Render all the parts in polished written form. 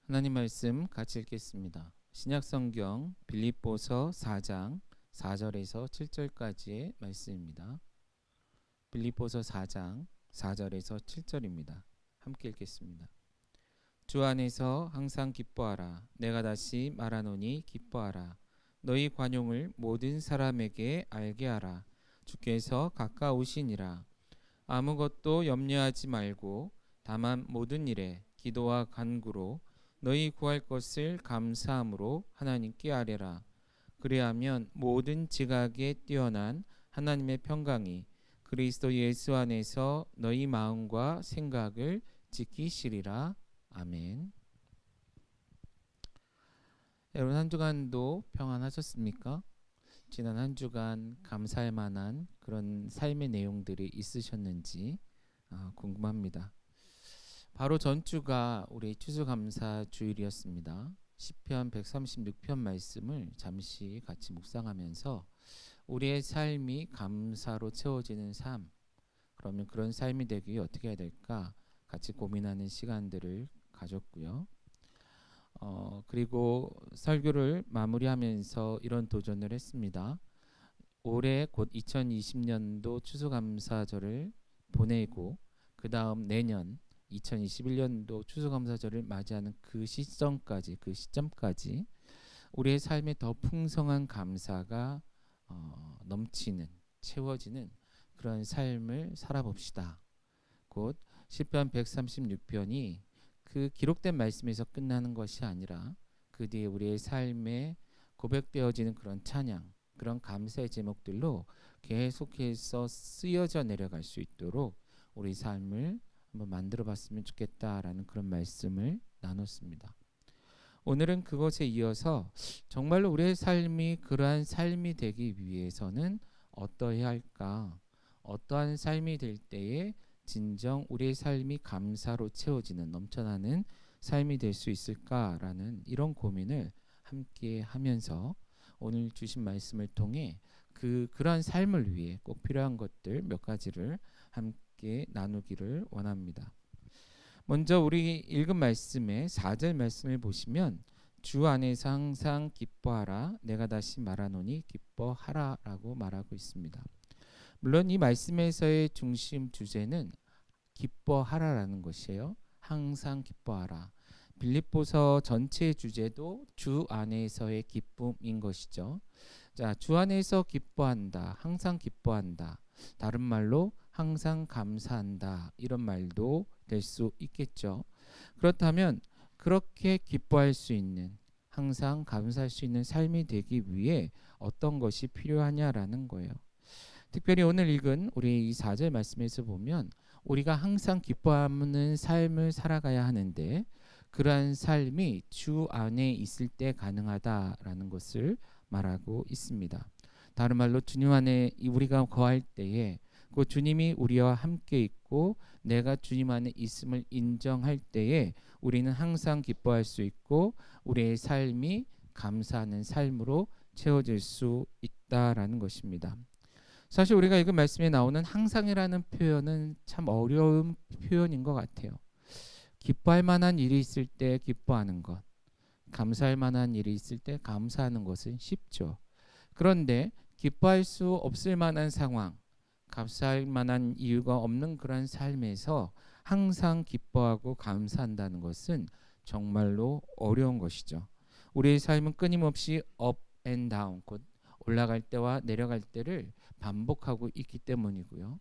하나님 말씀 같이 읽겠습니다. 신약성경 빌립보서 4장 4절에서 7절까지의 말씀입니다. 빌립보서 4장 4절에서 7절입니다. 함께 읽겠습니다. 주 안에서 항상 기뻐하라. 내가 다시 말하노니 기뻐하라. 너희 관용을 모든 사람에게 알게 하라. 주께서 가까우시니라. 아무것도 염려하지 말고 다만 모든 일에 기도와 간구로 너희 구할 것을 감사함으로 하나님께 아뢰라. 그리하면 모든 지각에 뛰어난 하나님의 평강이 그리스도 예수 안에서 너희 마음과 생각을 지키시리라. 아멘. 여러분, 한 주간도 평안하셨습니까? 지난 한 주간 감사할 만한 그런 삶의 내용들이 있으셨는지 궁금합니다. 바로 전주가 우리 추수감사 주일이었습니다. 시편 136편 말씀을 잠시 같이 묵상하면서 우리의 삶이 감사로 채워지는 삶, 그러면 그런 삶이 되기 위해 어떻게 해야 될까 같이 고민하는 시간들을 가졌고요. 그리고 설교를 마무리하면서 이런 도전을 했습니다. 올해 곧 2020년도 추수감사절을 보내고 그 다음 내년 2021년도 추수감사절을 맞이하는 그 시점까지 우리의 삶에 더 풍성한 감사가 넘치는, 채워지는 그런 삶을 살아봅시다. 곧 시편 136편이 그 기록된 말씀에서 끝나는 것이 아니라 그 뒤에 우리의 삶에 고백되어지는 그런 찬양, 그런 감사의 제목들로 계속해서 쓰여져 내려갈 수 있도록 우리 삶을 한번 만들어 봤으면 좋겠다라는 그런 말씀을 나눴습니다. 오늘은 그것에 이어서 정말로 우리의 삶이 그러한 삶이 되기 위해서는 어떠해야 할까? 어떠한 삶이 될 때에 진정 우리의 삶이 감사로 채워지는 넘쳐나는 삶이 될 수 있을까라는 이런 고민을 함께 하면서 오늘 주신 말씀을 통해 그러한 삶을 위해 꼭 필요한 것들 몇 가지를 함께 나누기를 원합니다. 먼저 우리 읽은 말씀의 4절 말씀을 보시면 주 안에서 항상 기뻐하라. 내가 다시 말하노니 기뻐하라 라고 말하고 있습니다. 물론 이 말씀에서의 중심 주제는 기뻐하라라는 것이에요. 항상 기뻐하라. 빌립보서 전체 주제도 주 안에서의 기쁨인 것이죠. 자, 주 안에서 기뻐한다. 항상 기뻐한다. 다른 말로 항상 감사한다. 이런 말도 될 수 있겠죠. 그렇다면 그렇게 기뻐할 수 있는, 항상 감사할 수 있는 삶이 되기 위해 어떤 것이 필요하냐라는 거예요. 특별히 오늘 읽은 우리 이 4절 말씀에서 보면 우리가 항상 기뻐하는 삶을 살아가야 하는데 그러한 삶이 주 안에 있을 때 가능하다라는 것을 말하고 있습니다. 다른 말로 주님 안에 우리가 거할 때에 그 주님이 우리와 함께 있고 내가 주님 안에 있음을 인정할 때에 우리는 항상 기뻐할 수 있고 우리의 삶이 감사하는 삶으로 채워질 수 있다라는 것입니다. 사실 우리가 읽은 말씀에 나오는 항상이라는 표현은 참 어려운 표현인 것 같아요. 기뻐할 만한 일이 있을 때 기뻐하는 것, 감사할 만한 일이 있을 때 감사하는 것은 쉽죠. 그런데 기뻐할 수 없을 만한 상황, 감사할 만한 이유가 없는 그런 삶에서 항상 기뻐하고 감사한다는 것은 정말로 어려운 것이죠. 우리의 삶은 끊임없이 up and down, 곧 올라갈 때와 내려갈 때를 반복하고 있기 때문이고요.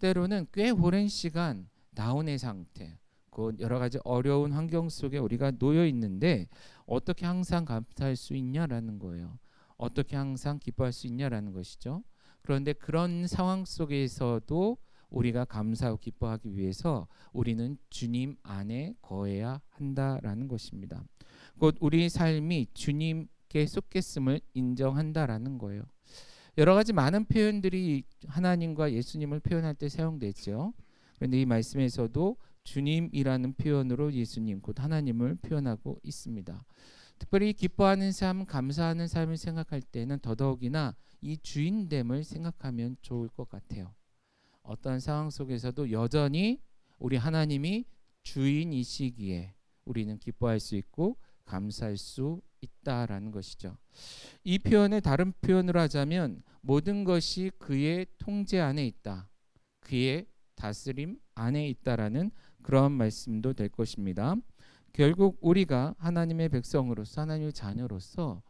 때로는 꽤 오랜 시간 다운의 상태, 곧 여러 가지 어려운 환경 속에 우리가 놓여 있는데 어떻게 항상 감사할 수 있냐라는 거예요. 어떻게 항상 기뻐할 수 있냐라는 것이죠. 그런데 그런 상황 속에서도 우리가 감사하고 기뻐하기 위해서 우리는 주님 안에 거해야 한다라는 것입니다. 곧 우리 삶이 주님께 속했음을 인정한다라는 거예요. 여러 가지 많은 표현들이 하나님과 예수님을 표현할 때 사용되죠. 그런데 이 말씀에서도 주님이라는 표현으로 예수님 곧 하나님을 표현하고 있습니다. 특별히 기뻐하는 삶, 감사하는 삶을 생각할 때는 더더욱이나 이 주인됨을 생각하면 좋을 것 같아요. 어떤 상황 속에서도 여전히 우리 하나님이 주인이시기에 우리는 기뻐할 수 있고 감사할 수 있다라는 것이죠. 이 표현을 다른 표현으로 하자면 모든 것이 그의 통제 안에 있다. 그의 다스림 안에 있다라는 그런 말씀도 될 것입니다. 결국 우리가 하나님의 백성으로서 하나님의 자녀로서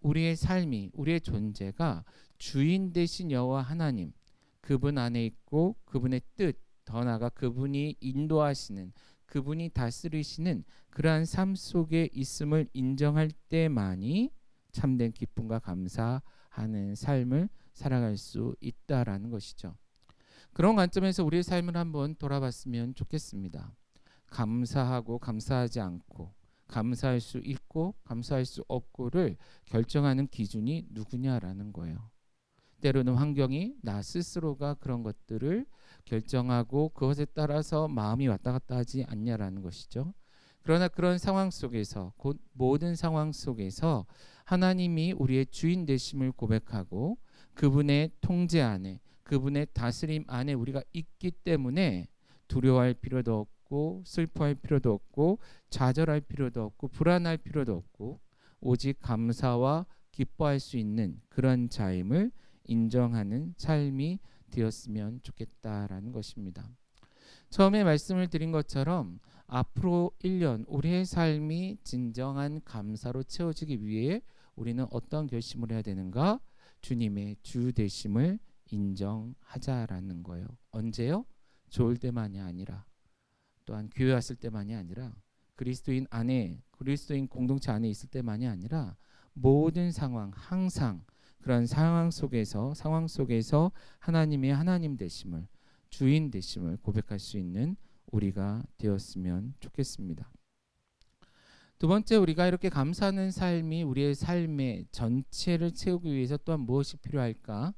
우리의 삶이 우리의 존재가 주인 되신 여호와 하나님 그분 안에 있고 그분의 뜻 더 나아가 그분이 인도하시는 그분이 다스리시는 그러한 삶 속에 있음을 인정할 때만이 참된 기쁨과 감사하는 삶을 살아갈 수 있다라는 것이죠. 그런 관점에서 우리의 삶을 한번 돌아봤으면 좋겠습니다. 감사하고 감사하지 않고 감사할 수 있고 감사할 수 없고를 결정하는 기준이 누구냐라는 거예요. 때로는 환경이 나 스스로가 그런 것들을 결정하고 그것에 따라서 마음이 왔다 갔다 하지 않냐라는 것이죠. 그러나 그런 상황 속에서 곧 모든 상황 속에서 하나님이 우리의 주인 되심을 고백하고 그분의 통제 안에 그분의 다스림 안에 우리가 있기 때문에 두려워할 필요도 없고 슬퍼할 필요도 없고 좌절할 필요도 없고 불안할 필요도 없고 오직 감사와 기뻐할 수 있는 그런 자임을 인정하는 삶이 되었으면 좋겠다라는 것입니다. 처음에 말씀을 드린 것처럼 앞으로 1년 우리의 삶이 진정한 감사로 채워지기 위해 우리는 어떤 결심을 해야 되는가? 주님의 주 되심을 인정하자라는 거예요. 언제요? 좋을 때만이 아니라 또한 교회 왔을 때만이 아니라 그리스도인 안에 그리스도인 공동체 안에 있을 때만이 아니라 모든 상황 항상 그런 상황 속에서 하나님의 하나님 되심을 주인 되심을 고백할 수 있는 우리가 되었으면 좋겠습니다. 두 번째 우리가 이렇게 감사하는 삶이 우리의 삶의 전체를 채우기 위해서 또한 무엇이 필요할까?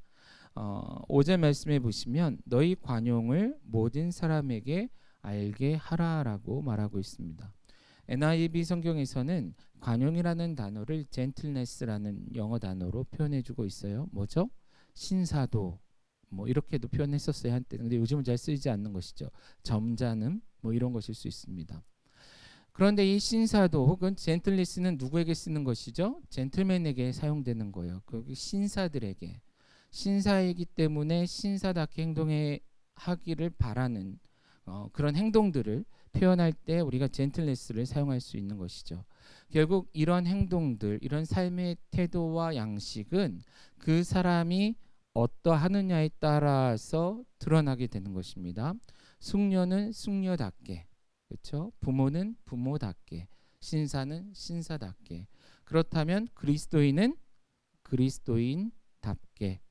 5절 말씀해 보시면 너희 관용을 모든 사람에게 알게 하라라고 말하고 있습니다. NIV 성경에서는 관용이라는 단어를 gentleness라는 영어 단어로 표현해주고 있어요. 뭐죠? 신사도 뭐 이렇게도 표현했었어요 한때. 근데 요즘은 잘 쓰이지 않는 것이죠. 점잖음 뭐 이런 것일 수 있습니다. 그런데 이 신사도 혹은 젠틀리스는 누구에게 쓰는 것이죠? 젠틀맨에게 사용되는 거예요. 그 신사들에게. 신사이기 때문에 신사답게 행동하기를 바라는 그런 행동들을 표현할 때 우리가 젠틀리스를 사용할 수 있는 것이죠. 결국 이런 행동들, 이런 삶의 태도와 양식은 그 사람이 어떠하느냐에 따라서 드러나게 되는 것입니다. 숙녀는 숙녀답게, 그렇죠? 부모는 부모답게, 신사는 신사답게. 그렇다면 그리스도인은 그리스도인답게,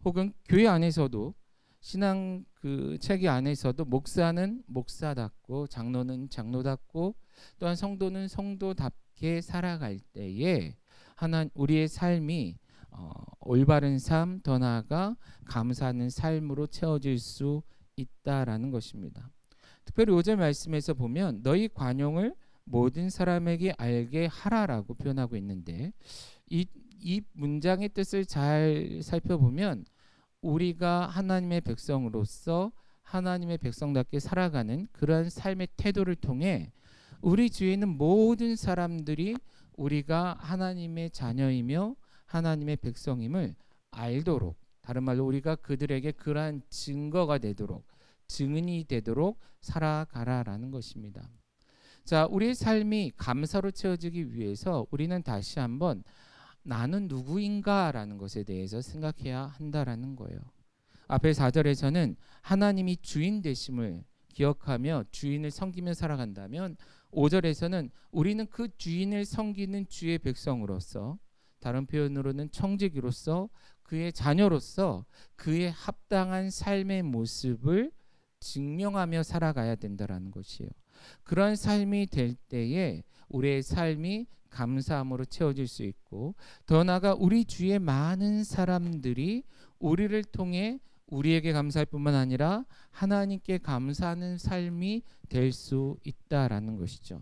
혹은 교회 안에서도 신앙 그 체계 안에서도 목사는 목사답고 장로는 장로답고 또한 성도는 성도답게 살아갈 때에 우리의 삶이 올바른 삶, 더 나아가 감사하는 삶으로 채워질 수 있다라는 것입니다. 특별히 5절 말씀에서 보면 너희 관용을 모든 사람에게 알게 하라라고 표현하고 있는데 이 문장의 뜻을 잘 살펴보면 우리가 하나님의 백성으로서 하나님의 백성답게 살아가는 그러한 삶의 태도를 통해 우리 주위에 있는 모든 사람들이 우리가 하나님의 자녀이며 하나님의 백성임을 알도록, 다른 말로 우리가 그들에게 그러한 증거가 되도록, 증인이 되도록 살아가라라는 것입니다. 자, 우리의 삶이 감사로 채워지기 위해서 우리는 다시 한번 나는 누구인가라는 것에 대해서 생각해야 한다라는 거예요. 앞에 4절에서는 하나님이 주인 되심을 기억하며 주인을 섬기며 살아간다면 5절에서는 우리는 그 주인을 섬기는 주의 백성으로서, 다른 표현으로는 청지기로서, 그의 자녀로서 그의 합당한 삶의 모습을 증명하며 살아가야 된다라는 것이에요. 그런 삶이 될 때에 우리의 삶이 감사함으로 채워질 수 있고, 더 나아가 우리 주위의 많은 사람들이 우리를 통해 우리에게 감사할 뿐만 아니라 하나님께 감사하는 삶이 될 수 있다라는 것이죠.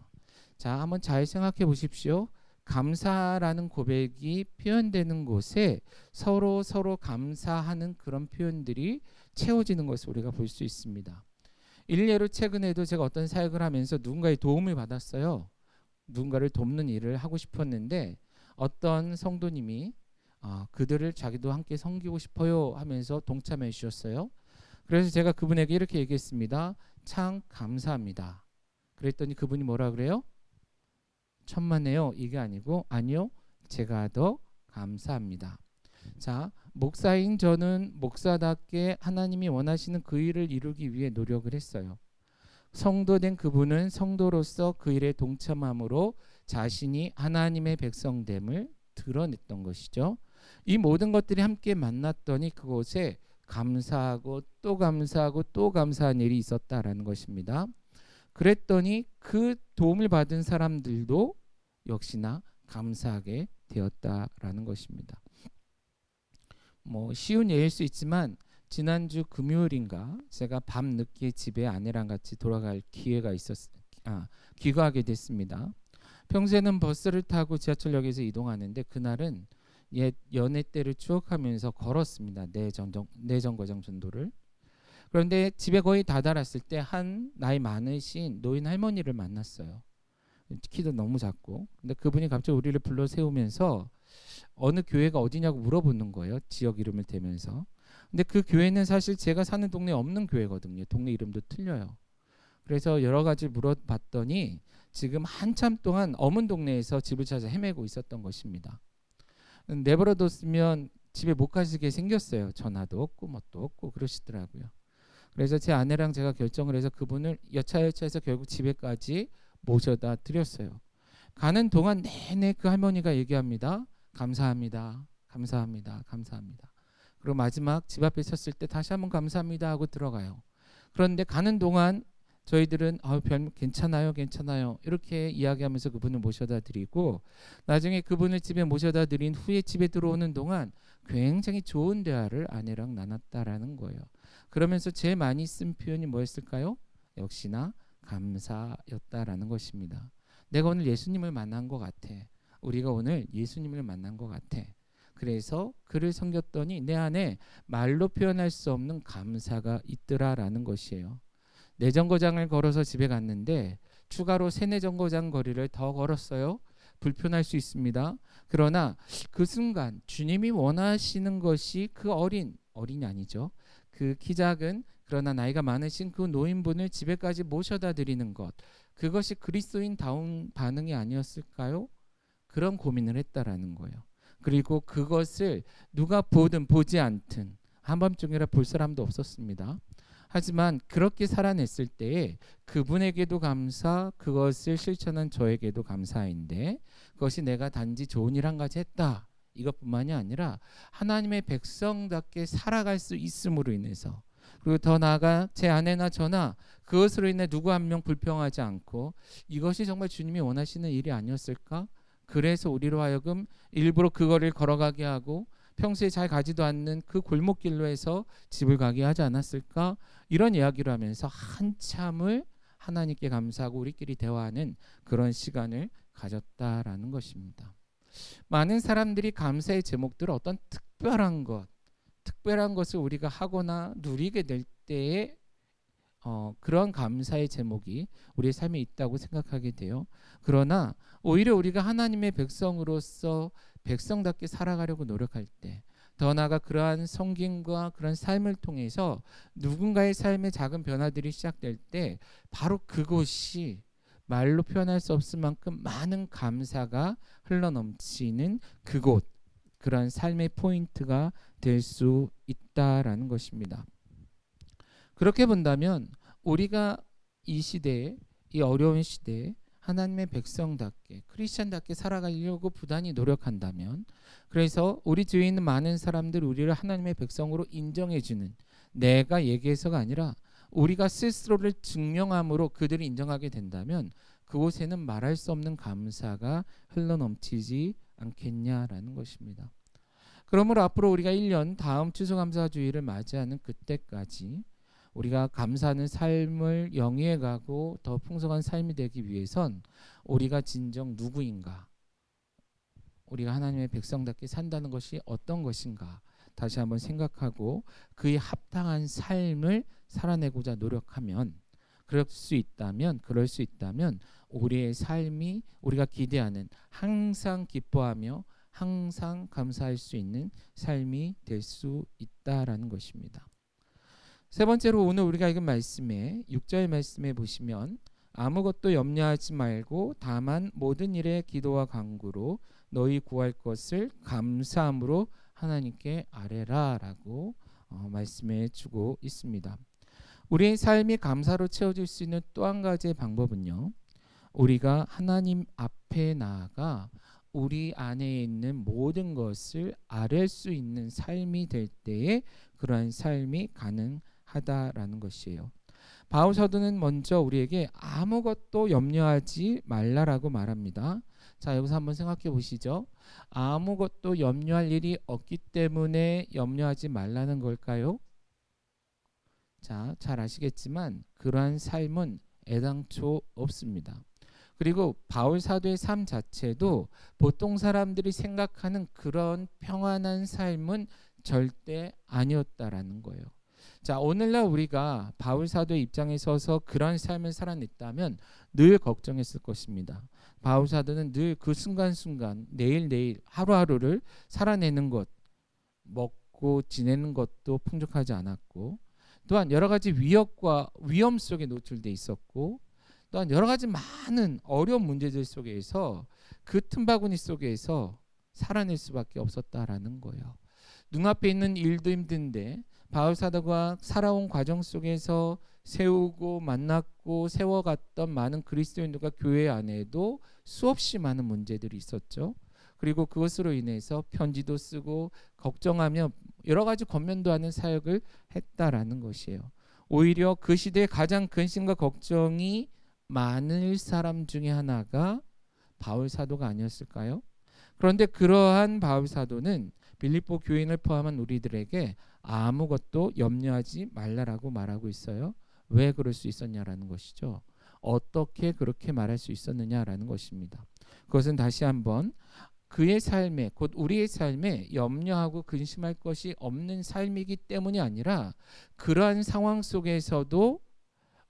자, 한번 잘 생각해 보십시오. 감사라는 고백이 표현되는 곳에 서로 감사하는 그런 표현들이 채워지는 것을 우리가 볼 수 있습니다. 일례로 최근에도 제가 어떤 사역을 하면서 누군가의 도움을 받았어요. 누군가를 돕는 일을 하고 싶었는데 어떤 성도님이 그들을 자기도 함께 섬기고 싶어요 하면서 동참해 주셨어요. 그래서 제가 그분에게 이렇게 얘기했습니다. 참 감사합니다. 그랬더니 그분이 뭐라 그래요? 천만에요. 이게 아니고 아니요. 제가 더 감사합니다. 자, 목사인 저는 목사답게 하나님이 원하시는 그 일을 이루기 위해 노력을 했어요. 성도된 그분은 성도로서 그 일에 동참함으로 자신이 하나님의 백성됨을 드러냈던 것이죠. 이 모든 것들이 함께 만났더니 그곳에 감사하고 또 감사하고 또 감사한 일이 있었다라는 것입니다. 그랬더니 그 도움을 받은 사람들도 역시나 감사하게 되었다라는 것입니다. 뭐 쉬운 예일 수 있지만 지난주 금요일인가 제가 밤 늦게 집에 아내랑 같이 돌아갈 기회가 귀가하게 됐습니다. 평소에는 버스를 타고 지하철역에서 이동하는데 그날은 옛 연애 때를 추억하면서 걸었습니다. 내정거장 전도를. 그런데 집에 거의 다다랐을 때 한 나이 많으신 노인 할머니를 만났어요. 키도 너무 작고. 근데 그분이 갑자기 우리를 불러 세우면서 어느 교회가 어디냐고 물어보는 거예요. 지역 이름을 대면서. 근데 그 교회는 사실 제가 사는 동네에 없는 교회거든요. 동네 이름도 틀려요. 그래서 여러 가지 물어봤더니 지금 한참 동안 어문 동네에서 집을 찾아 헤매고 있었던 것입니다. 내버려뒀으면 집에 못 가시게 생겼어요. 전화도 없고 뭣도 없고 그러시더라고요. 그래서 제 아내랑 제가 결정을 해서 그분을 여차여차해서 결국 집에까지 모셔다 드렸어요. 가는 동안 내내 그 할머니가 얘기합니다. 감사합니다. 감사합니다. 감사합니다. 그리고 마지막 집 앞에 섰을 때 다시 한번 감사합니다 하고 들어가요. 그런데 가는 동안 저희들은 괜찮아요, 괜찮아요 이렇게 이야기하면서 그분을 모셔다 드리고 나중에 그분을 집에 모셔다 드린 후에 집에 들어오는 동안 굉장히 좋은 대화를 아내랑 나눴다라는 거예요. 그러면서 제일 많이 쓴 표현이 뭐였을까요? 역시나 감사였다라는 것입니다. 내가 오늘 예수님을 만난 것 같아. 우리가 오늘 예수님을 만난 것 같아. 그래서 그를 섬겼더니 내 안에 말로 표현할 수 없는 감사가 있더라라는 것이에요. 내정거장을 걸어서 집에 갔는데 추가로 세내정거장 거리를 더 걸었어요. 불편할 수 있습니다. 그러나 그 순간 주님이 원하시는 것이 그 어린이 아니죠. 그 키 작은 그러나 나이가 많으신 그 노인분을 집에까지 모셔다 드리는 것, 그것이 그리스도인다운 반응이 아니었을까요? 그런 고민을 했다라는 거예요. 그리고 그것을 누가 보든 보지 않든 한밤중이라 볼 사람도 없었습니다. 하지만 그렇게 살아냈을 때에 그분에게도 감사, 그것을 실천한 저에게도 감사인데 그것이 내가 단지 좋은 일 한 가지 했다 이것뿐만이 아니라 하나님의 백성답게 살아갈 수 있음으로 인해서, 그리고 더 나아가 제 아내나 저나 그것으로 인해 누구 한 명 불평하지 않고 이것이 정말 주님이 원하시는 일이 아니었을까? 그래서 우리로 하여금 일부러 그거를 걸어가게 하고 평소에 잘 가지도 않는 그 골목길로 해서 집을 가게 하지 않았을까? 이런 이야기를 하면서 한참을 하나님께 감사하고 우리끼리 대화하는 그런 시간을 가졌다라는 것입니다. 많은 사람들이 감사의 제목들을 어떤 특별한 것을 우리가 하거나 누리게 될 때에 그런 감사의 제목이 우리의 삶에 있다고 생각하게 돼요. 그러나 오히려 우리가 하나님의 백성으로서 백성답게 살아가려고 노력할 때, 더 나아가 그러한 섬김과 그런 삶을 통해서 누군가의 삶의 작은 변화들이 시작될 때 바로 그곳이 말로 표현할 수 없을 만큼 많은 감사가 흘러넘치는 그곳, 그런 삶의 포인트가 될 수 있다라는 것입니다. 그렇게 본다면 우리가 이 시대에, 이 어려운 시대에 하나님의 백성답게 크리스찬답게 살아가려고 부단히 노력한다면, 그래서 우리 주위에 있는 많은 사람들 우리를 하나님의 백성으로 인정해주는, 내가 얘기해서가 아니라 우리가 스스로를 증명함으로 그들이 인정하게 된다면 그곳에는 말할 수 없는 감사가 흘러넘치지 않겠냐라는 것입니다. 그러므로 앞으로 우리가 1년 다음 추수감사주의를 맞이하는 그때까지 우리가 감사하는 삶을 영위해 가고 더 풍성한 삶이 되기 위해선 우리가 진정 누구인가, 우리가 하나님의 백성답게 산다는 것이 어떤 것인가 다시 한번 생각하고 그에 합당한 삶을 살아내고자 노력하면 그럴 수 있다면 우리의 삶이 우리가 기대하는 항상 기뻐하며 항상 감사할 수 있는 삶이 될 수 있다라는 것입니다. 세 번째로 오늘 우리가 읽은 말씀에 6절 말씀에 보시면 아무것도 염려하지 말고 다만 모든 일에 기도와 간구로 너희 구할 것을 감사함으로 하나님께 아뢰라라고 말씀해 주고 있습니다. 우리의 삶이 감사로 채워질 수 있는 또 한 가지의 방법은요, 우리가 하나님 앞에 나아가 우리 안에 있는 모든 것을 아뢰 수 있는 삶이 될 때에 그러한 삶이 가능하다라는 것이에요. 바울 사도는 먼저 우리에게 아무것도 염려하지 말라라고 말합니다. 자, 여기서 한번 생각해 보시죠. 아무것도 염려할 일이 없기 때문에 염려하지 말라는 걸까요? 자, 잘 아시겠지만 그러한 삶은 애당초 없습니다. 그리고 바울 사도의 삶 자체도 보통 사람들이 생각하는 그런 평안한 삶은 절대 아니었다라는 거예요. 자, 오늘날 우리가 바울 사도의 입장에 서서 그런 삶을 살아냈다면 늘 걱정했을 것입니다. 바울 사도는 늘 그 순간순간 내일 하루하루를 살아내는 것, 먹고 지내는 것도 풍족하지 않았고, 또한 여러 가지 위협과 위험 속에 노출돼 있었고, 또한 여러 가지 많은 어려운 문제들 속에서 그 틈바구니 속에서 살아낼 수밖에 없었다라는 거예요. 눈앞에 있는 일도 힘든데 바울 사도가 살아온 과정 속에서 세우고 만났고 세워갔던 많은 그리스도인들과 교회 안에도 수없이 많은 문제들이 있었죠. 그리고 그것으로 인해서 편지도 쓰고 걱정하며 여러 가지 권면도 하는 사역을 했다라는 것이에요. 오히려 그 시대에 가장 근심과 걱정이 많을 사람 중에 하나가 바울 사도가 아니었을까요? 그런데 그러한 바울 사도는 빌립보 교인을 포함한 우리들에게 아무것도 염려하지 말라라고 말하고 있어요. 왜 그럴 수 있었냐라는 것이죠. 어떻게 그렇게 말할 수 있었느냐라는 것입니다. 그것은 다시 한번 그의 삶에, 곧 우리의 삶에 염려하고 근심할 것이 없는 삶이기 때문이 아니라 그러한 상황 속에서도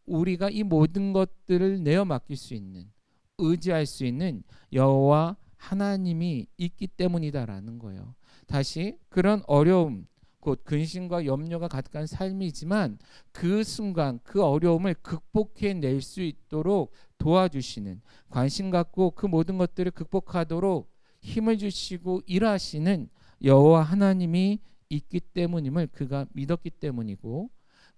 우리가 이 모든 것들을 내어 맡길 수 있는, 의지할 수 있는 여호와 하나님이 있기 때문이다라는 거예요. 다시 그런 어려움, 곧 근심과 염려가 가득한 삶이지만 그 순간 그 어려움을 극복해낼 수 있도록 도와주시는, 관심 갖고 그 모든 것들을 극복하도록 힘을 주시고 일하시는 여호와 하나님이 있기 때문임을 그가 믿었기 때문이고,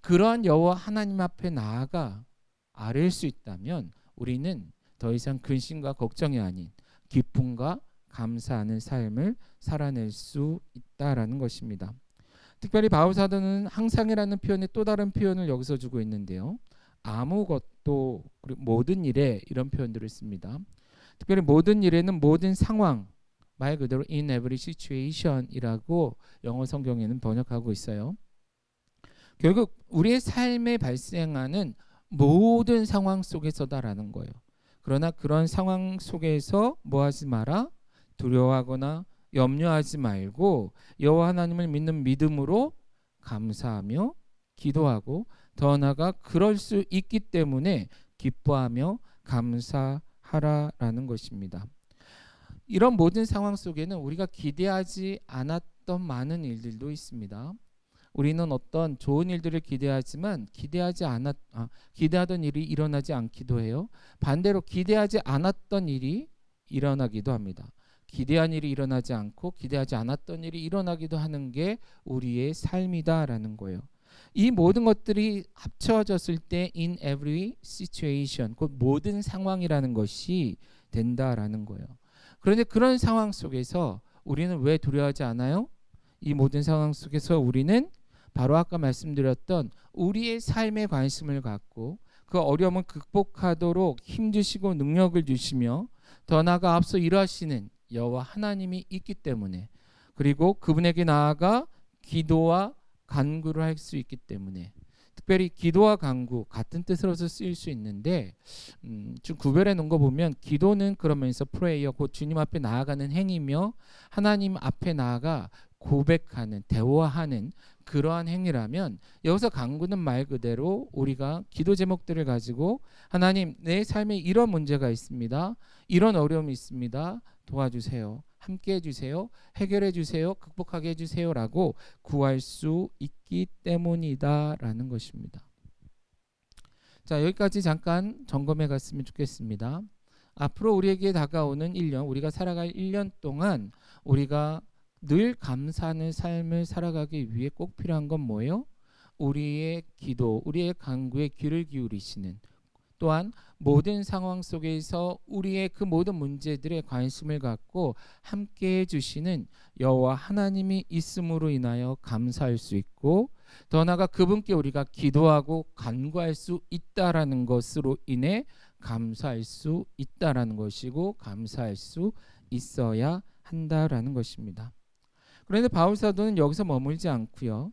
그러한 여호와 하나님 앞에 나아가 아뢰일 수 있다면 우리는 더 이상 근심과 걱정이 아닌 기쁨과 감사하는 삶을 살아낼 수 있다라는 것입니다. 특별히 바울 사도는 항상이라는 표현의 또 다른 표현을 여기서 주고 있는데요. 아무것도, 그리고 모든 일에, 이런 표현들을 씁니다. 특별히 모든 일에는 모든 상황, 말 그대로 in every situation이라고 영어 성경에는 번역하고 있어요. 결국 우리의 삶에 발생하는 모든 상황 속에서다라는 거예요. 그러나 그런 상황 속에서 뭐하지 마라? 두려워하거나 염려하지 말고 여호와 하나님을 믿는 믿음으로 감사하며 기도하고, 더 나아가 그럴 수 있기 때문에 기뻐하며 감사하라라는 것입니다. 이런 모든 상황 속에는 우리가 기대하지 않았던 많은 일들도 있습니다. 우리는 어떤 좋은 일들을 기대하지만 기대하던 일이 일어나지 않기도 해요. 반대로 기대하지 않았던 일이 일어나기도 합니다. 기대한 일이 일어나지 않고 기대하지 않았던 일이 일어나기도 하는 게 우리의 삶이다라는 거예요. 이 모든 것들이 합쳐졌을 때 in every situation, 곧 모든 상황이라는 것이 된다라는 거예요. 그런데 그런 상황 속에서 우리는 왜 두려워하지 않아요? 이 모든 상황 속에서 우리는 바로 아까 말씀드렸던 우리의 삶에 관심을 갖고 그 어려움을 극복하도록 힘주시고 능력을 주시며, 더 나아가 앞서 일하시는 여호와 하나님이 있기 때문에, 그리고 그분에게 나아가 기도와 간구를 할 수 있기 때문에, 특별히 기도와 간구 같은 뜻으로서 쓰일 수 있는데 좀 구별해 놓은 거 보면 기도는 그러면서 프레이어, 곧 주님 앞에 나아가는 행위며, 하나님 앞에 나아가 고백하는, 대화하는 그러한 행위라면 여기서 간구는 말 그대로 우리가 기도 제목들을 가지고 하나님, 내 삶에 이런 문제가 있습니다. 이런 어려움이 있습니다. 도와주세요. 함께 해주세요. 해결해 주세요. 극복하게 해주세요라고 구할 수 있기 때문이다라는 것입니다. 자, 여기까지 잠깐 점검해 갔으면 좋겠습니다. 앞으로 우리에게 다가오는 1년, 우리가 살아갈 1년 동안 우리가 늘 감사하는 삶을 살아가기 위해 꼭 필요한 건 뭐예요? 우리의 기도, 우리의 간구에 귀를 기울이시는, 또한 모든 상황 속에서 우리의 그 모든 문제들에 관심을 갖고 함께 해주시는 여호와 하나님이 있음으로 인하여 감사할 수 있고, 더 나아가 그분께 우리가 기도하고 간구할 수 있다라는 것으로 인해 감사할 수 있다라는 것이고, 감사할 수 있어야 한다라는 것입니다. 그런데 바울 사도는 여기서 머물지 않고요.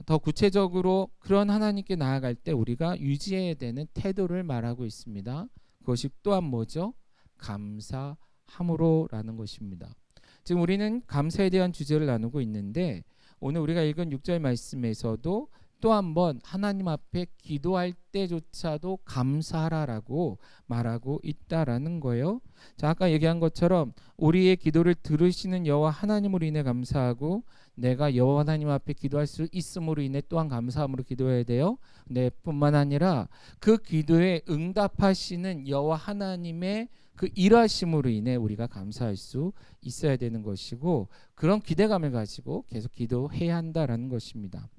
더 구체적으로 그런 하나님께 나아갈 때 우리가 유지해야 되는 태도를 말하고 있습니다. 그것이 또한 뭐죠? 감사함으로라는 것입니다. 지금 우리는 감사에 대한 주제를 나누고 있는데, 오늘 우리가 읽은 6절 말씀에서도 또 한 번 하나님 앞에 기도할 때조차도 감사하라라고 말하고 있다라는 거예요. 자, 아까 얘기한 것처럼 우리의 기도를 들으시는 여호와 하나님으로 인해 감사하고, 내가 여호와 하나님 앞에 기도할 수 있음으로 인해 또한 감사함으로 기도해야 돼요. 네, 뿐만 아니라 그 기도에 응답하시는 여호와 하나님의 그 일하심으로 인해 우리가 감사할 수 있어야 되는 것이고, 그런 기대감을 가지고 계속 기도해야 한다라는 것입니다.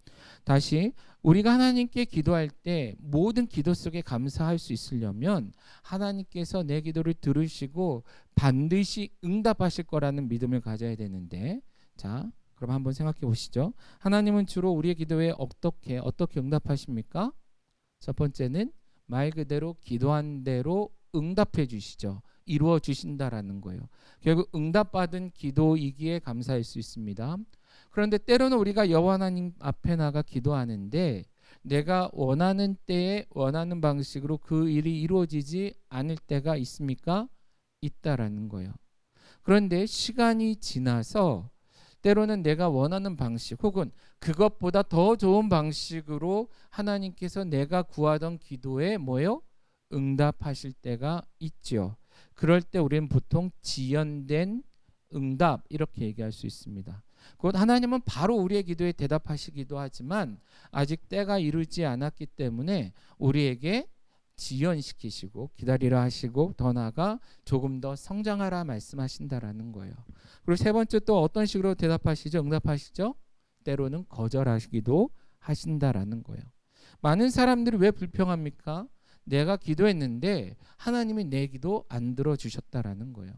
다시 우리가 하나님께 기도할 때 모든 기도 속에 감사할 수 있으려면 하나님께서 내 기도를 들으시고 반드시 응답하실 거라는 믿음을 가져야 되는데, 자, 그럼 한번 생각해 보시죠. 하나님은 주로 우리의 기도에 어떻게 응답하십니까? 첫 번째는 말 그대로 기도한 대로 응답해 주시죠. 이루어 주신다라는 거예요. 결국 응답받은 기도이기에 감사할 수 있습니다. 그런데 때로는 우리가 여호와 하나님 앞에 나가 기도하는데 내가 원하는 때에 원하는 방식으로 그 일이 이루어지지 않을 때가 있습니까? 있다라는 거예요. 그런데 시간이 지나서 때로는 내가 원하는 방식 혹은 그것보다 더 좋은 방식으로 하나님께서 내가 구하던 기도에 뭐요? 응답하실 때가 있죠. 그럴 때 우리는 보통 지연된 응답 이렇게 얘기할 수 있습니다. 곧 하나님은 바로 우리의 기도에 대답하시기도 하지만 아직 때가 이르지 않았기 때문에 우리에게 지연시키시고 기다리라 하시고, 더 나아가 조금 더 성장하라 말씀하신다라는 거예요. 그리고 세 번째 또 어떤 식으로 대답하시죠? 응답하시죠? 때로는 거절하시기도 하신다라는 거예요. 많은 사람들이 왜 불평합니까? 내가 기도했는데 하나님이 내 기도 안 들어주셨다라는 거예요.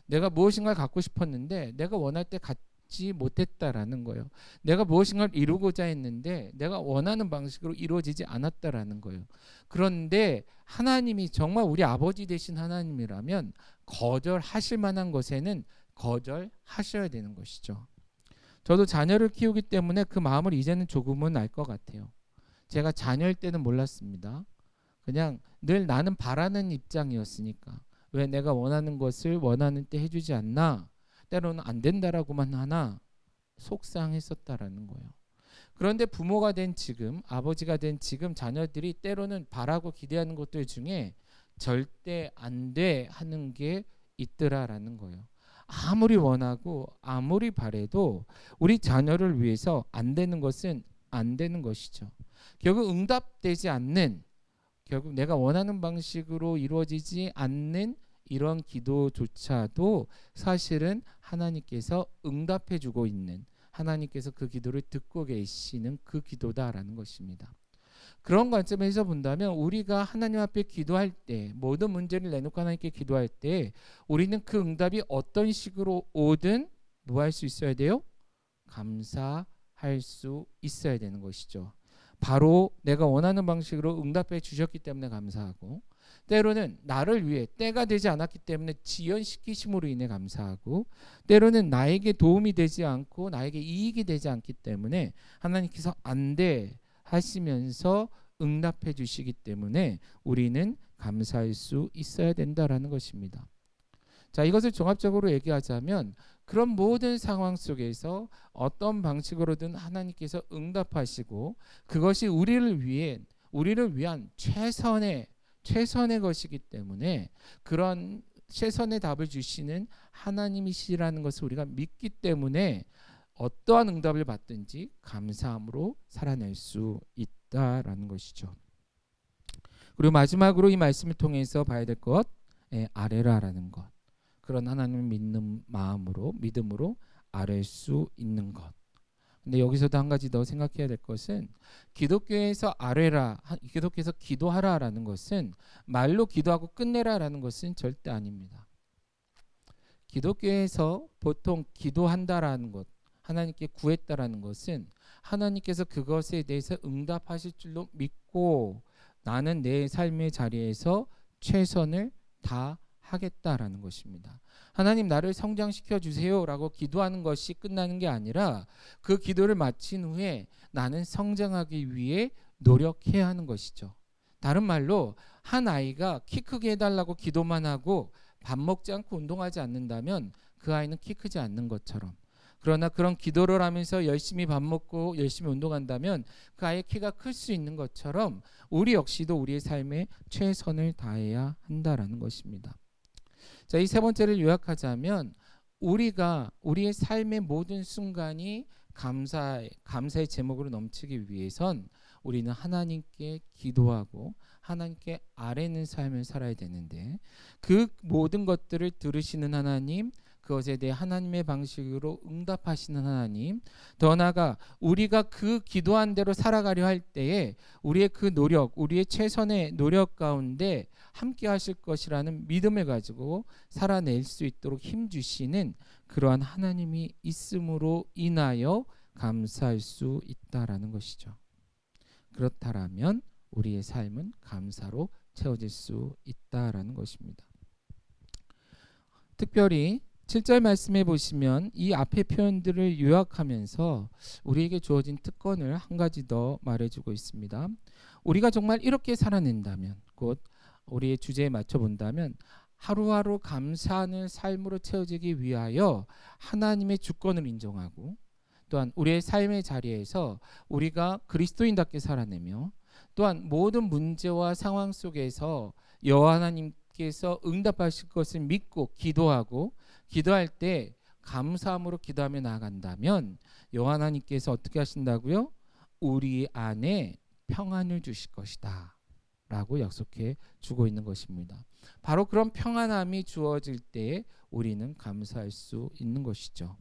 내가 무엇인가를 갖고 싶었는데 내가 원할 때 갖지 못했다라는 거예요. 내가 무엇인가를 이루고자 했는데 내가 원하는 방식으로 이루어지지 않았다라는 거예요. 그런데 하나님이 정말 우리 아버지 되신 하나님이라면 거절하실 만한 것에는 거절하셔야 되는 것이죠. 저도 자녀를 키우기 때문에 그 마음을 이제는 조금은 알 것 같아요. 제가 자녀일 때는 몰랐습니다. 그냥 늘 나는 바라는 입장이었으니까 왜 내가 원하는 것을 원하는 때 해주지 않나, 때로는 안 된다라고만 하나 속상했었다라는 거예요. 그런데 부모가 된 지금, 아버지가 된 지금 자녀들이 때로는 바라고 기대하는 것들 중에 절대 안 돼 하는 게 있더라라는 거예요. 아무리 원하고 아무리 바래도 우리 자녀를 위해서 안 되는 것은 안 되는 것이죠. 결국 응답되지 않는, 결국 내가 원하는 방식으로 이루어지지 않는 이런 기도조차도 사실은 하나님께서 응답해 주고 있는, 하나님께서 그 기도를 듣고 계시는 그 기도다라는 것입니다. 그런 관점에서 본다면 우리가 하나님 앞에 기도할 때, 모든 문제를 내놓고 하나님께 기도할 때 우리는 그 응답이 어떤 식으로 오든 뭐 할 수 있어야 돼요? 감사할 수 있어야 되는 것이죠. 바로 내가 원하는 방식으로 응답해 주셨기 때문에 감사하고, 때로는 나를 위해 때가 되지 않았기 때문에 지연시키심으로 인해 감사하고, 때로는 나에게 도움이 되지 않고 나에게 이익이 되지 않기 때문에 하나님께서 안 돼 하시면서 응답해 주시기 때문에 우리는 감사할 수 있어야 된다라는 것입니다. 자, 이것을 종합적으로 얘기하자면 그런 모든 상황 속에서 어떤 방식으로든 하나님께서 응답하시고 그것이 우리를 위한 최선의 것이기 때문에 그런 최선의 답을 주시는 하나님이시라는 것을 우리가 믿기 때문에 어떠한 응답을 받든지 감사함으로 살아낼 수 있다라는 것이죠. 그리고 마지막으로 이 말씀을 통해서 봐야 될 것, 아뢰라라는 것. 그런 하나님을 믿는 믿음으로 아뢰 수 있는 것. 근데 여기서도 한 가지 더 생각해야 될 것은 기독교에서 기독교에서 기도하라라는 것은 말로 기도하고 끝내라라는 것은 절대 아닙니다. 기독교에서 보통 기도한다라는 것, 하나님께 구했다라는 것은 하나님께서 그것에 대해서 응답하실 줄로 믿고 나는 내 삶의 자리에서 최선을 다하겠다라는 것입니다. 하나님 나를 성장시켜 주세요라고 기도하는 것이 끝나는 게 아니라 그 기도를 마친 후에 나는 성장하기 위해 노력해야 하는 것이죠. 다른 말로 한 아이가 키 크게 해달라고 기도만 하고 밥 먹지 않고 운동하지 않는다면 그 아이는 키 크지 않는 것처럼, 그러나 그런 기도를 하면서 열심히 밥 먹고 열심히 운동한다면 그 아이의 키가 클 수 있는 것처럼 우리 역시도 우리의 삶에 최선을 다해야 한다라는 것입니다. 자, 이 세 번째를 요약하자면 우리의 삶의 모든 순간이 감사의 제목으로 넘치기 위해선 우리는 하나님께 기도하고 하나님께 아뢰는 삶을 살아야 되는데 그 모든 것들을 들으시는 하나님, 그것에 대해 하나님의 방식으로 응답하시는 하나님, 더 나아가 우리가 그 기도한 대로 살아가려 할 때에 우리의 그 노력, 우리의 최선의 노력 가운데 함께 하실 것이라는 믿음을 가지고 살아낼 수 있도록 힘주시는 그러한 하나님이 있음으로 인하여 감사할 수 있다라는 것이죠. 그렇다라면 우리의 삶은 감사로 채워질 수 있다라는 것입니다. 특별히 7절 말씀해 보시면 이 앞의 표현들을 요약하면서 우리에게 주어진 특권을 한 가지 더 말해주고 있습니다. 우리가 정말 이렇게 살아낸다면, 곧 우리의 주제에 맞춰 본다면 하루하루 감사하는 삶으로 채워지기 위하여 하나님의 주권을 인정하고 또한 우리의 삶의 자리에서 우리가 그리스도인답게 살아내며 또한 모든 문제와 상황 속에서 여호와 하나님께서 응답하실 것을 믿고 기도할 때 감사함으로 기도하며 나아간다면 여호와 하나님께서 어떻게 하신다고요? 우리 안에 평안을 주실 것이다 라고 약속해 주고 있는 것입니다. 바로 그런 평안함이 주어질 때에 우리는 감사할 수 있는 것이죠.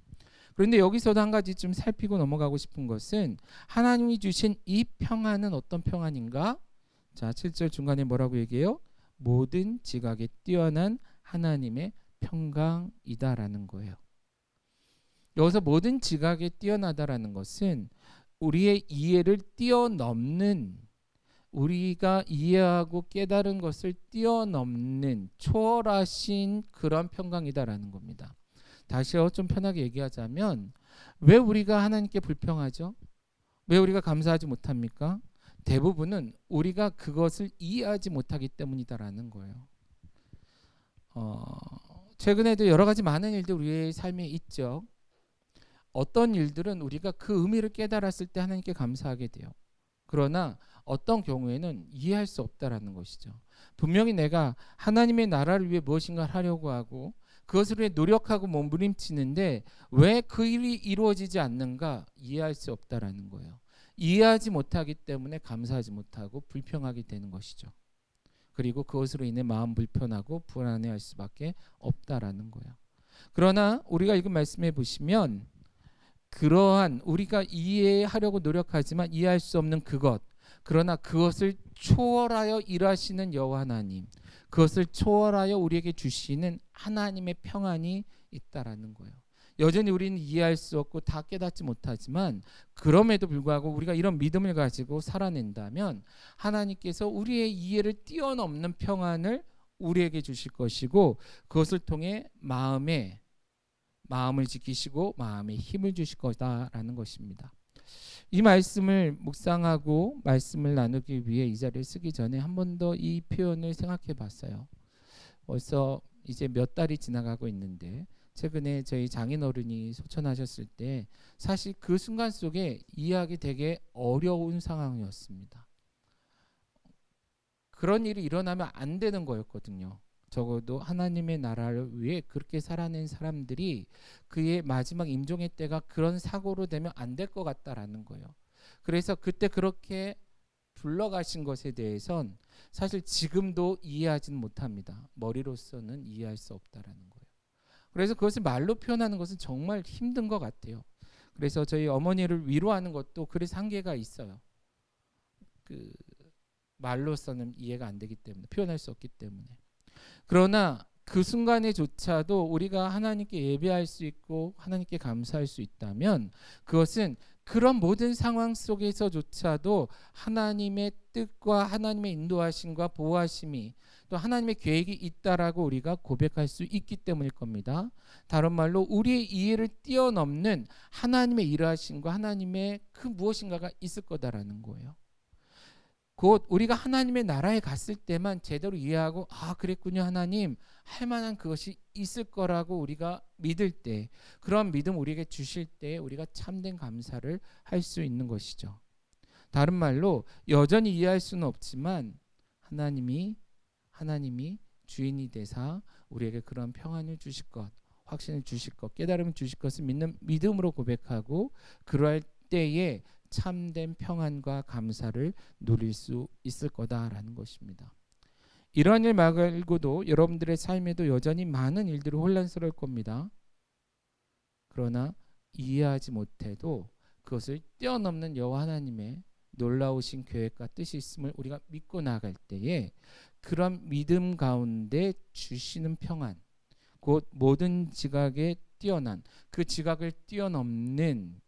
그런데 여기서도 한 가지 좀 살피고 넘어가고 싶은 것은 하나님이 주신 이 평안은 어떤 평안인가? 자, 7절 중간에 뭐라고 얘기해요? 모든 지각에 뛰어난 하나님의 평강이다라는 거예요. 여기서 모든 지각에 뛰어나다라는 것은 우리의 이해를 뛰어넘는, 우리가 이해하고 깨달은 것을 뛰어넘는 초월하신 그런 평강이다라는 겁니다. 다시요, 좀 편하게 얘기하자면 왜 우리가 하나님께 불평하죠? 왜 우리가 감사하지 못합니까? 대부분은 우리가 그것을 이해하지 못하기 때문이다라는 거예요. 최근에도 여러 가지 많은 일들 우리의 삶에 있죠. 어떤 일들은 우리가 그 의미를 깨달았을 때 하나님께 감사하게 돼요. 그러나 어떤 경우에는 이해할 수 없다라는 것이죠. 분명히 내가 하나님의 나라를 위해 무엇인가를 하려고 하고 그것을 위해 노력하고 몸부림치는데 왜 그 일이 이루어지지 않는가 이해할 수 없다라는 거예요. 이해하지 못하기 때문에 감사하지 못하고 불평하게 되는 것이죠. 그리고 그것으로 인해 마음 불편하고 불안해할 수밖에 없다라는 거예요. 그러나 우리가 읽은 말씀해 보시면 그러한 우리가 이해하려고 노력하지만 이해할 수 없는 그것, 그러나 그것을 초월하여 일하시는 여호와 하나님, 그것을 초월하여 우리에게 주시는 하나님의 평안이 있다라는 거예요. 여전히 우리는 이해할 수 없고 다 깨닫지 못하지만 그럼에도 불구하고 우리가 이런 믿음을 가지고 살아낸다면 하나님께서 우리의 이해를 뛰어넘는 평안을 우리에게 주실 것이고 그것을 통해 마음을 지키시고 마음에 힘을 주실 거다라는 것입니다. 이 말씀을 묵상하고 말씀을 나누기 위해 이 자리를 쓰기 전에 한 번 더 이 표현을 생각해 봤어요. 벌써 이제 몇 달이 지나가고 있는데 최근에 저희 장인어른이 소천하셨을 때 사실 그 순간 속에 이해하기 되게 어려운 상황이었습니다. 그런 일이 일어나면 안 되는 거였거든요. 적어도 하나님의 나라를 위해 그렇게 살아낸 사람들이 그의 마지막 임종의 때가 그런 사고로 되면 안 될 것 같다라는 거예요. 그래서 그때 그렇게 불러가신 것에 대해선 사실 지금도 이해하지는 못합니다. 머리로서는 이해할 수 없다라는 거예요. 그래서 그것을 말로 표현하는 것은 정말 힘든 것 같아요. 그래서 저희 어머니를 위로하는 것도 그래서 한계가 있어요. 그 말로서는 이해가 안 되기 때문에, 표현할 수 없기 때문에. 그러나 그 순간에조차도 우리가 하나님께 예배할 수 있고 하나님께 감사할 수 있다면 그것은 그런 모든 상황 속에서조차도 하나님의 뜻과 하나님의 인도하심과 보호하심이 또 하나님의 계획이 있다라고 우리가 고백할 수 있기 때문일 겁니다. 다른 말로 우리의 이해를 뛰어넘는 하나님의 일하심과 하나님의 그 무엇인가가 있을 거다라는 거예요. 곧 우리가 하나님의 나라에 갔을 때만 제대로 이해하고 아 그랬군요 하나님 할 만한 그것이 있을 거라고 우리가 믿을 때 그런 믿음 우리에게 주실 때 우리가 참된 감사를 할 수 있는 것이죠. 다른 말로 여전히 이해할 수는 없지만 하나님이 주인이 되사 우리에게 그런 평안을 주실 것, 확신을 주실 것, 깨달음을 주실 것을 믿는 믿음으로 고백하고 그러할 때에 참된 평안과 감사를 누릴 수 있을 거다라는 것입니다. 이런 일 말고도 여러분들의 삶에도 여전히 많은 일들이 혼란스러울 겁니다. 그러나 이해하지 못해도 그것을 뛰어넘는 여호와 하나님의 놀라우신 계획과 뜻이 있음을 우리가 믿고 나아갈 때에 그런 믿음 가운데 주시는 평안, 곧 모든 지각에 뛰어난 그 지각을 뛰어넘는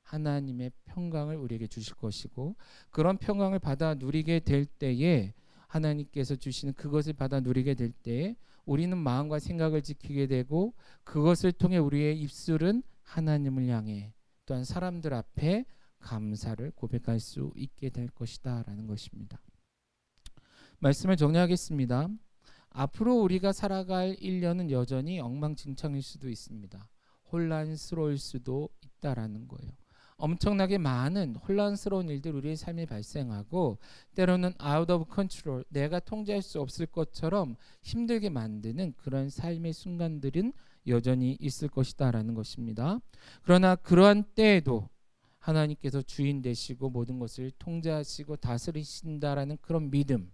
하나님의 평강을 우리에게 주실 것이고 그런 평강을 받아 누리게 될 때에 하나님께서 주시는 그것을 받아 누리게 될 때에 우리는 마음과 생각을 지키게 되고 그것을 통해 우리의 입술은 하나님을 향해 또한 사람들 앞에 감사를 고백할 수 있게 될 것이다 라는 것입니다. 말씀을 정리하겠습니다. 앞으로 우리가 살아갈 1년은 여전히 엉망진창일 수도 있습니다. 혼란스러울 수도 있다라는 거예요. 엄청나게 많은 혼란스러운 일들 우리의 삶에 발생하고 때로는 out of control, 내가 통제할 수 없을 것처럼 힘들게 만드는 그런 삶의 순간들은 여전히 있을 것이다 라는 것입니다. 그러나 그러한 때에도 하나님께서 주인 되시고 모든 것을 통제하시고 다스리신다라는 그런 믿음,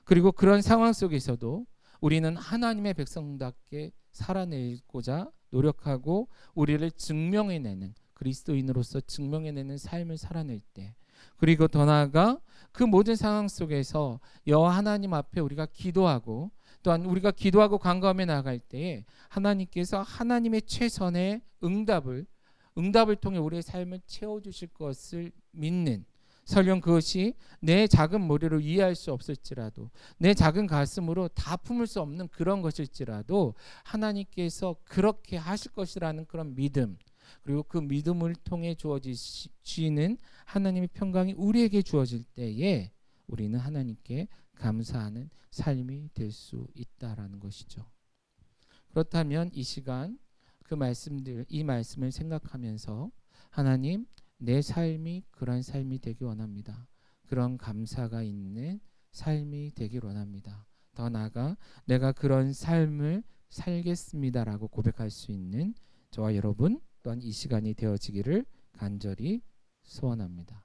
그리고 그런 상황 속에서도 우리는 하나님의 백성답게 살아내고자 노력하고 우리를 증명해내는 그리스도인으로서 증명해내는 삶을 살아낼 때, 그리고 더 나아가 그 모든 상황 속에서 여호와 하나님 앞에 우리가 기도하고 또한 우리가 기도하고 간구하며 나아갈 때에 하나님께서 하나님의 최선의 응답을 통해 우리의 삶을 채워주실 것을 믿는, 설령 그것이 내 작은 머리로 이해할 수 없을지라도 내 작은 가슴으로 다 품을 수 없는 그런 것일지라도 하나님께서 그렇게 하실 것이라는 그런 믿음, 그리고 그 믿음을 통해 주어지시는 하나님의 평강이 우리에게 주어질 때에 우리는 하나님께 감사하는 삶이 될 수 있다라는 것이죠. 그렇다면 이 시간 이 말씀을 생각하면서 하나님, 내 삶이 그런 삶이 되기 원합니다. 그런 감사가 있는 삶이 되길 원합니다. 더 나아가 내가 그런 삶을 살겠습니다라고 고백할 수 있는 저와 여러분 또한 이 시간이 되어지기를 간절히 소원합니다.